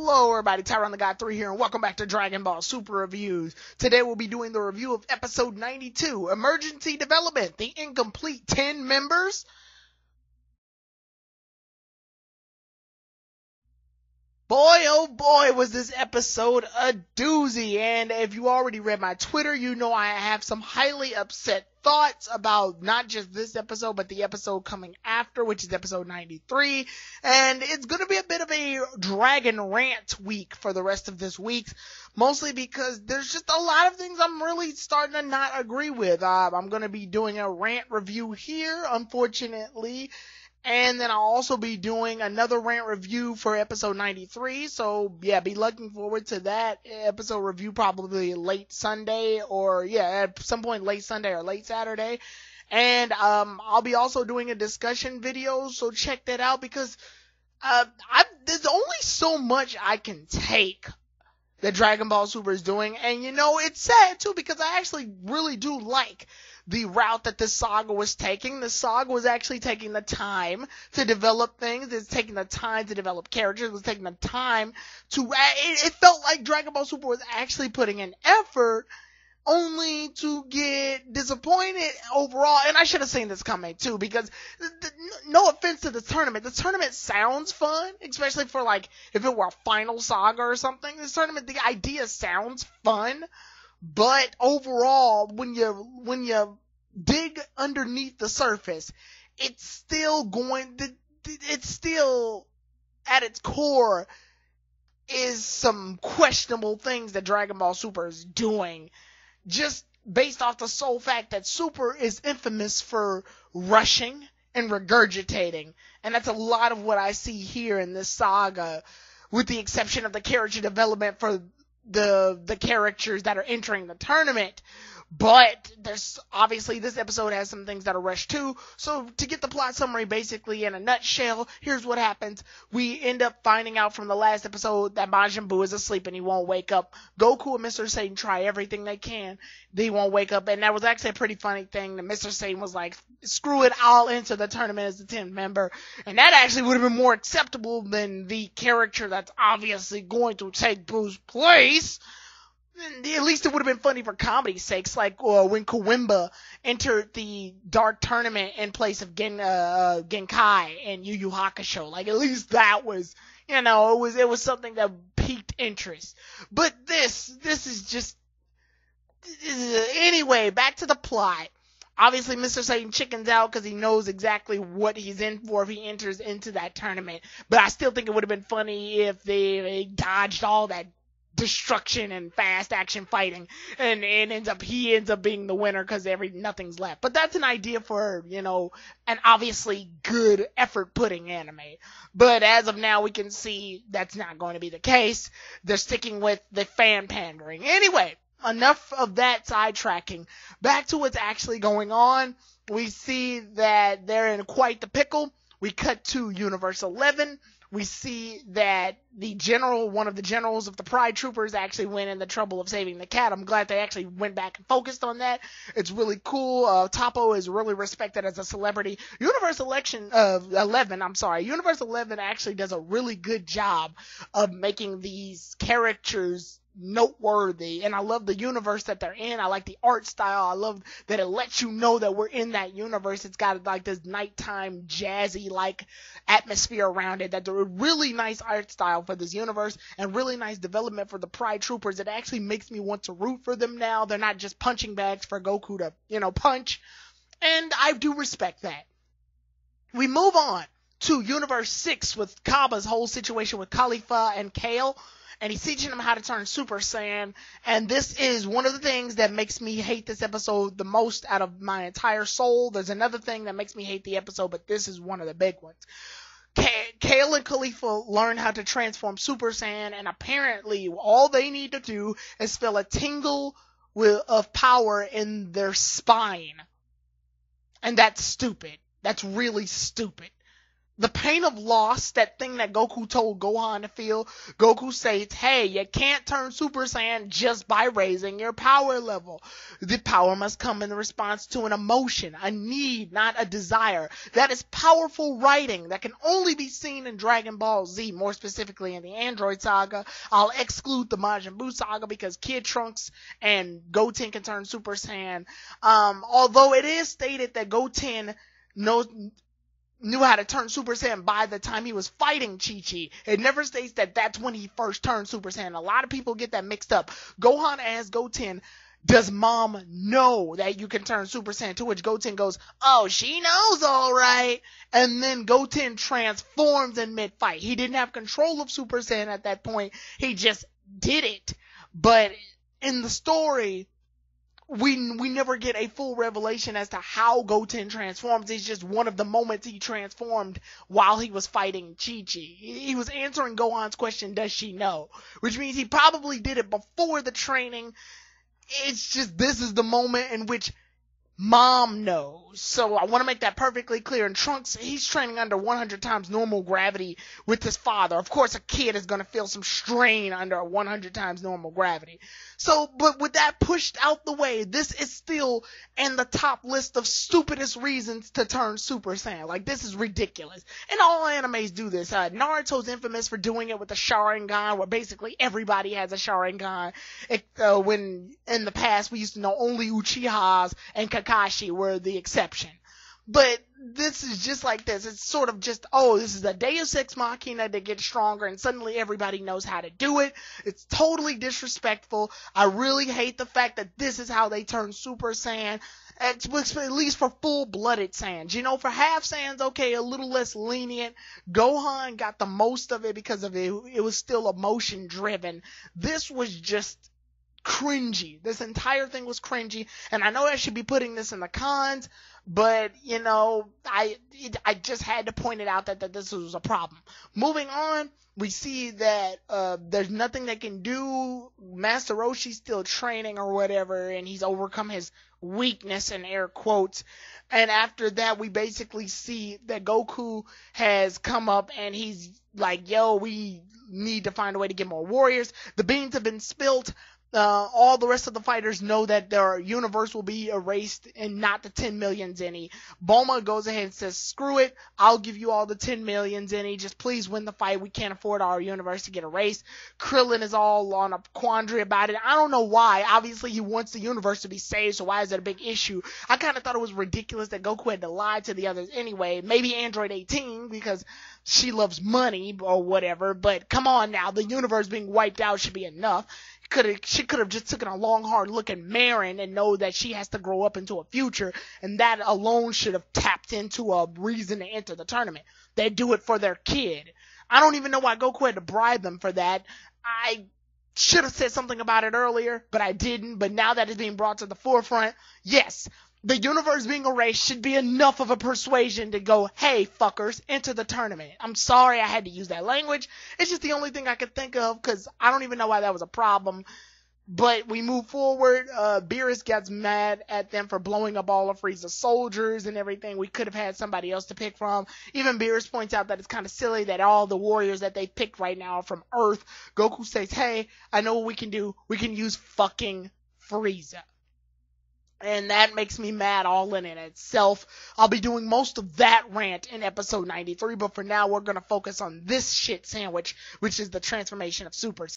Hello everybody, Tyron the God 3 here, and welcome back to Dragon Ball Super Reviews. Today we'll be doing the review of episode 92, Emergency Development, the incomplete 10 members. Boy, oh boy, was this episode a doozy, and if you already read my Twitter, you know I have some highly upset thoughts about not just this episode, but the episode coming after, which is episode 93, and it's going to be a bit of a Dragon Rant week for the rest of this week, mostly because there's just a lot of things I'm really starting to not agree with. I'm going to be doing a rant review here, unfortunately. And then I'll also be doing another rant review for episode 93. So, yeah, be looking forward to that episode review probably late Sunday or, at some point late Sunday or late Saturday. And I'll be also doing a discussion video, so check that out because there's only so much I can take that Dragon Ball Super is doing. And, it's sad, too, because I actually really do like the route that the saga was taking. The saga was actually taking the time to develop things. It's taking the time to develop characters. It was taking the time to, it felt like Dragon Ball Super was actually putting an effort only to get disappointed overall. And I should have seen this coming too, because no offense to the tournament sounds fun, especially for if it were a final saga or something. This tournament, the idea sounds fun. But overall, when you dig underneath the surface, it's still at its core is some questionable things that Dragon Ball Super is doing, just based off the sole fact that Super is infamous for rushing and regurgitating. And that's a lot of what I see here in this saga, with the exception of the character development for the characters that are entering the tournament. But there's obviously this episode has some things that are rushed too. So to get the plot summary basically in a nutshell, here's what happens. We end up finding out from the last episode that Majin Buu is asleep and he won't wake up. Goku and Mr. Satan try everything they can. They won't wake up. And that was actually a pretty funny thing that Mr. Satan was like, screw it, I'll enter the tournament as the 10th member. And that actually would have been more acceptable than the character that's obviously going to take Buu's place. At least it would have been funny for comedy's sakes, like when Kawimba entered the Dark Tournament in place of Genkai and Yu Yu Hakusho. At least that was, it was something that piqued interest. But this is just, anyway, back to the plot. Obviously, Mr. Satan chickens out because he knows exactly what he's in for if he enters into that tournament. But I still think it would have been funny if they dodged all that destruction and fast action fighting, and he ends up being the winner because nothing's left. But that's an idea for, an obviously good effort putting anime. But as of now, we can see that's not going to be the case. They're sticking with the fan pandering. Anyway, enough of that sidetracking. Back to what's actually going on. We see that they're in quite the pickle. We cut to Universe 11. We see that one of the generals of the Pride Troopers actually went in the trouble of saving the cat. I'm glad they actually went back and focused on that. It's really cool. Topo is really respected as a celebrity. Universe 11 actually does a really good job of making these characters noteworthy, and I love the universe that they're in. I like the art style. I love that it lets you know that we're in that universe. It's got this nighttime jazzy atmosphere around it. That's a really nice art style for this universe, and really nice development for the Pride Troopers. It actually makes me want to root for them now. They're not just punching bags for Goku to punch, and I do respect that. We move on to Universe 6 with Cabba's whole situation with Khalifa and Kale. And he's teaching him how to turn Super Saiyan. And this is one of the things that makes me hate this episode the most out of my entire soul. There's another thing that makes me hate the episode, but this is one of the big ones. Kale and Khalifa learn how to transform Super Saiyan, and apparently all they need to do is feel a tingle of power in their spine. And that's stupid. That's really stupid. The pain of loss, that thing that Goku told Gohan to feel, Goku states, hey, you can't turn Super Saiyan just by raising your power level. The power must come in response to an emotion, a need, not a desire. That is powerful writing that can only be seen in Dragon Ball Z, more specifically in the Android Saga. I'll exclude the Majin Buu Saga because Kid Trunks and Goten can turn Super Saiyan. Although it is stated that Goten knew how to turn Super Saiyan by the time he was fighting Chi-Chi. It never states that that's when he first turned Super Saiyan. A lot of people get that mixed up. Gohan asks Goten, does mom know that you can turn Super Saiyan? To which Goten goes, oh, she knows alright. And then Goten transforms in mid-fight. He didn't have control of Super Saiyan at that point. He just did it. But in the story, we never get a full revelation as to how Goten transforms. It's just one of the moments he transformed while he was fighting Chi-Chi. He was answering Gohan's question, does she know? Which means he probably did it before the training. It's just this is the moment in which mom knows. So I want to make that perfectly clear. And Trunks, he's training under 100 times normal gravity with his father. Of course, a kid is going to feel some strain under 100 times normal gravity. So, but with that pushed out the way, this is still in the top list of stupidest reasons to turn Super Saiyan. Like, this is ridiculous. And all animes do this. Naruto's infamous for doing it with the Sharingan, where basically everybody has a Sharingan. When in the past we used to know only Uchihas and Kakashi were the exception. But this is just like this. It's sort of just, oh, this is a Deus Ex Machina that gets stronger and suddenly everybody knows how to do it. It's totally disrespectful. I really hate the fact that this is how they turn Super Saiyan. At least for full-blooded Saiyans. You know, for half Saiyans, okay, a little less lenient. Gohan got the most of it because of it. It was still emotion-driven. This was just cringy. This entire thing was cringy. And I know I should be putting this in the cons, but, you know, I just had to point it out that this was a problem. Moving on, we see that there's nothing they can do. Master Roshi's still training or whatever, and he's overcome his weakness in air quotes. And after that, we basically see that Goku has come up and he's like, yo, we need to find a way to get more warriors. The beans have been spilt. All the rest of the fighters know that their universe will be erased and not the 10 million Zenny. Bulma goes ahead and says, screw it, I'll give you all the 10 million Zenny, just please win the fight, we can't afford our universe to get erased. Krillin is all on a quandary about it. I don't know why. Obviously he wants the universe to be saved, so why is that a big issue? I kind of thought it was ridiculous that Goku had to lie to the others anyway. Maybe Android 18 because she loves money or whatever, but come on now, the universe being wiped out should be enough. She could have just taken a long, hard look at Marin and know that she has to grow up into a future, and that alone should have tapped into a reason to enter the tournament. They do it for their kid. I don't even know why Goku had to bribe them for that. I should have said something about it earlier, but I didn't. But now that it's being brought to the forefront, yes, the universe being erased should be enough of a persuasion to go, hey, fuckers, enter the tournament. I'm sorry I had to use that language. It's just the only thing I could think of because I don't even know why that was a problem. But we move forward. Beerus gets mad at them for blowing up all of Frieza's soldiers and everything. We could have had somebody else to pick from. Even Beerus points out that it's kind of silly that all the warriors that they picked right now are from Earth. Goku says, hey, I know what we can do. We can use fucking Frieza. And that makes me mad all in itself. I'll be doing most of that rant in episode 93, but for now we're going to focus on this shit sandwich, which is the transformation of Super.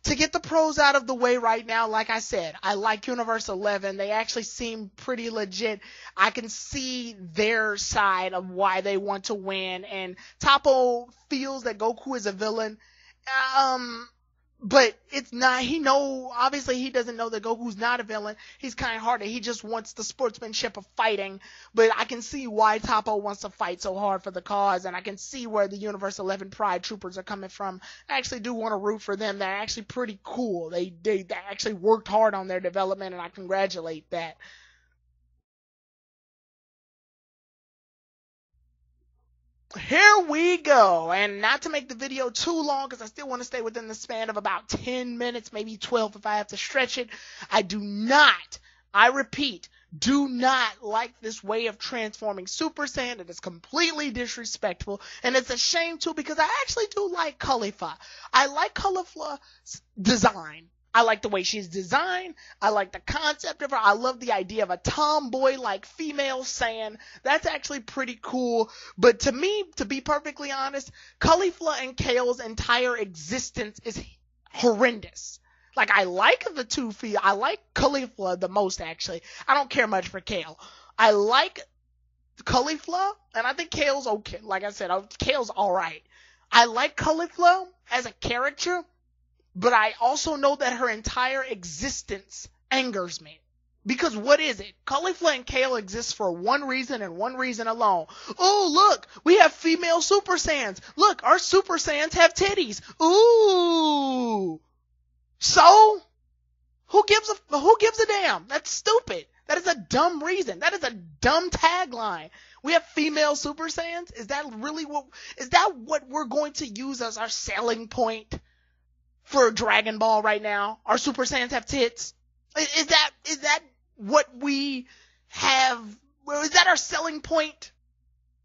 To get the pros out of the way right now, like I said, I like Universe 11. They actually seem pretty legit. I can see their side of why they want to win, and Toppo feels that Goku is a villain. But it's not, obviously he doesn't know that Goku's not a villain. He's kind-hearted. He just wants the sportsmanship of fighting. But I can see why Toppo wants to fight so hard for the cause, and I can see where the Universe 11 Pride Troopers are coming from. I actually do want to root for them. They're actually pretty cool. They actually worked hard on their development, and I congratulate that. Here we go, and not to make the video too long because I still want to stay within the span of about 10 minutes, maybe 12 if I have to stretch it. I repeat, do not like this way of transforming Super Saiyan. It is completely disrespectful, and it's a shame too because I actually do like Caulifla. I like Caulifla's design. I like the way she's designed. I like the concept of her. I love the idea of a tomboy-like female Saiyan. That's actually pretty cool. But to me, to be perfectly honest, Caulifla and Kale's entire existence is horrendous. Like, I like the two feet. I like Caulifla the most, actually. I don't care much for Kale. I like Caulifla, and I think Kale's okay. Like I said, Kale's alright. I like Caulifla as a character, but I also know that her entire existence angers me. Because what is it? Caulifla and Kale exist for one reason and one reason alone. Oh, look, we have female Super Saiyans. Look, our Super Saiyans have titties. Ooh. So, who gives a damn? That's stupid. That is a dumb reason. That is a dumb tagline. We have female Super Saiyans? Is that what we're going to use as our selling point for Dragon Ball right now? Our Super Saiyans have tits? Is that what we have? Is that our selling point?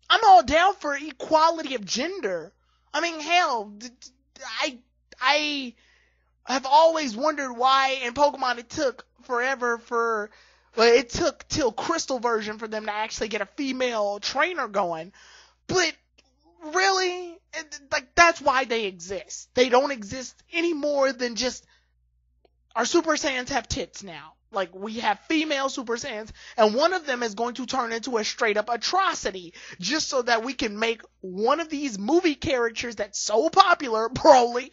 I'm all down for equality of gender. I mean, hell, I have always wondered why in Pokemon it took forever it took till Crystal version for them to actually get a female trainer going. But really, like, that's why they exist. They don't exist any more than just our Super Saiyans have tits now. Like, we have female Super Saiyans, and one of them is going to turn into a straight up atrocity, just so that we can make one of these movie characters that's so popular, Broly,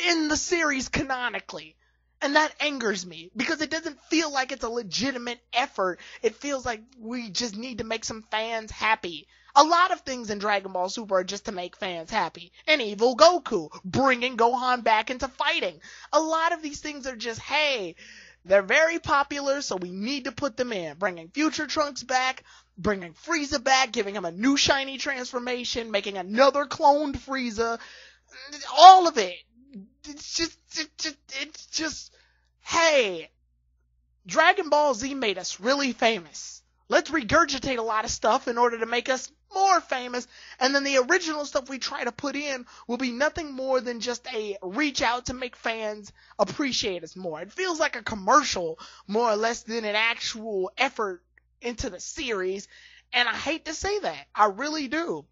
in the series canonically. And that angers me, because it doesn't feel like it's a legitimate effort. It feels like we just need to make some fans happy. A lot of things in Dragon Ball Super are just to make fans happy. An evil Goku, bringing Gohan back into fighting. A lot of these things are just, hey, they're very popular, so we need to put them in. Bringing Future Trunks back, bringing Frieza back, giving him a new shiny transformation, making another cloned Frieza. All of it. It's just, hey, Dragon Ball Z made us really famous. Let's regurgitate a lot of stuff in order to make us more famous, and then the original stuff we try to put in will be nothing more than just a reach out to make fans appreciate us more. It feels like a commercial more or less than an actual effort into the series, and I hate to say that. I really do.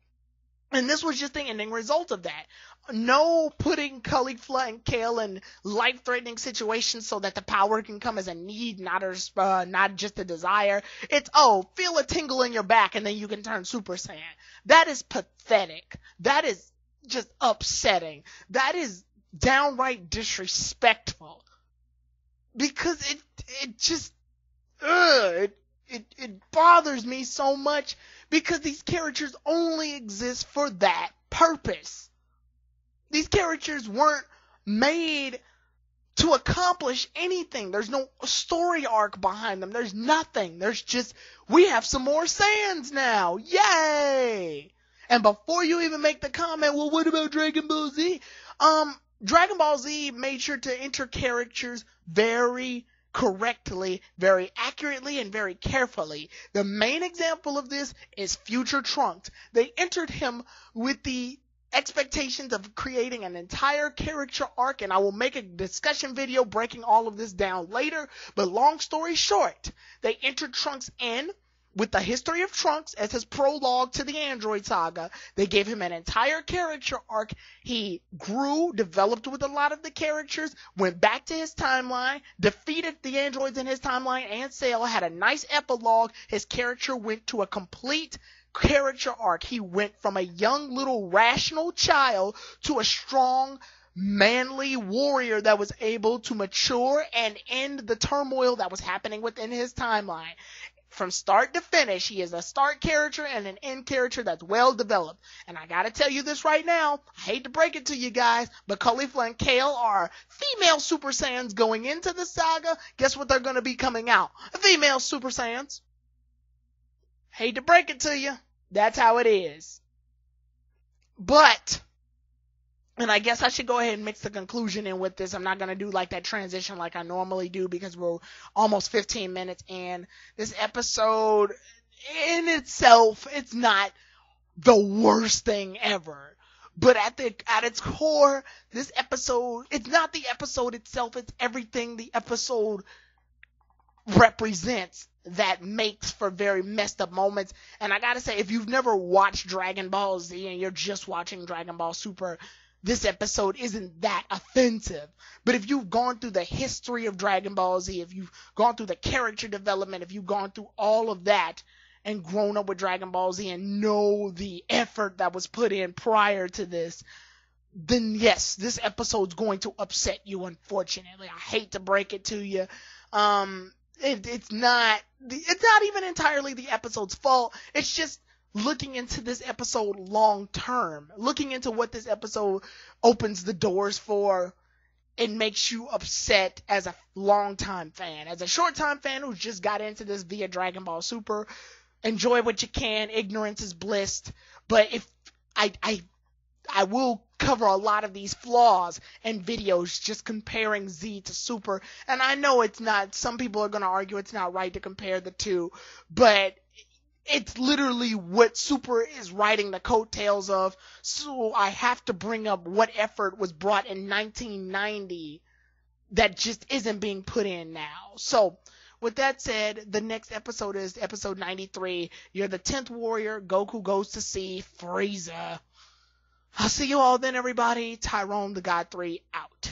And this was just the ending result of that. No putting Caulifla and Kale in life-threatening situations so that the power can come as a need, not just a desire. It's, feel a tingle in your back and then you can turn Super Saiyan. That is pathetic. That is just upsetting. That is downright disrespectful. Because it bothers me so much, because these characters only exist for that purpose. These characters weren't made to accomplish anything. There's no story arc behind them. There's nothing. There's just, we have some more Saiyans now. Yay! And before you even make the comment, well, what about Dragon Ball Z? Dragon Ball Z made sure to enter characters very correctly, very accurately, and very carefully. The main example of this is Future Trunks. They entered him with the expectations of creating an entire character arc, and I will make a discussion video breaking all of this down later, but long story short, they entered Trunks in with the history of Trunks as his prologue to the Android saga. They gave him an entire character arc. He grew, developed with a lot of the characters, went back to his timeline, defeated the androids in his timeline, and Cell had a nice epilogue. His character went to a complete character arc. He went from a young little rational child to a strong, manly warrior that was able to mature and end the turmoil that was happening within his timeline. From start to finish, he is a start character and an end character that's well developed. And I gotta tell you this right now, I hate to break it to you guys, but Caulifla and Kale are female Super Saiyans going into the saga. Guess what they're gonna be coming out? Female Super Saiyans. Hate to break it to you. That's how it is. But And I guess I should go ahead and mix the conclusion in with this. I'm not going to do like that transition like I normally do because we're almost 15 minutes in. This episode in itself, it's not the worst thing ever. But at its core, this episode, it's not the episode itself, it's everything the episode represents that makes for very messed up moments. And I gotta say, if you've never watched Dragon Ball Z and you're just watching Dragon Ball Super, this episode isn't that offensive. But if you've gone through the history of Dragon Ball Z, if you've gone through the character development, if you've gone through all of that and grown up with Dragon Ball Z and know the effort that was put in prior to this, then yes, this episode's going to upset you, unfortunately. I hate to break it to you. It's not even entirely the episode's fault. It's just looking into this episode long term, looking into what this episode opens the doors for, it makes you upset as a long-time fan. As a short-time fan who just got into this via Dragon Ball Super, enjoy what you can. Ignorance is bliss. But if I will cover a lot of these flaws in videos just comparing Z to Super. And I know it's not, some people are going to argue it's not right to compare the two, but it's literally what Super is riding the coattails of. So I have to bring up what effort was brought in 1990 that just isn't being put in now. So with that said, the next episode is episode 93. You're the 10th warrior. Goku goes to see Frieza. I'll see you all then, everybody. Tyrone the God 3 out.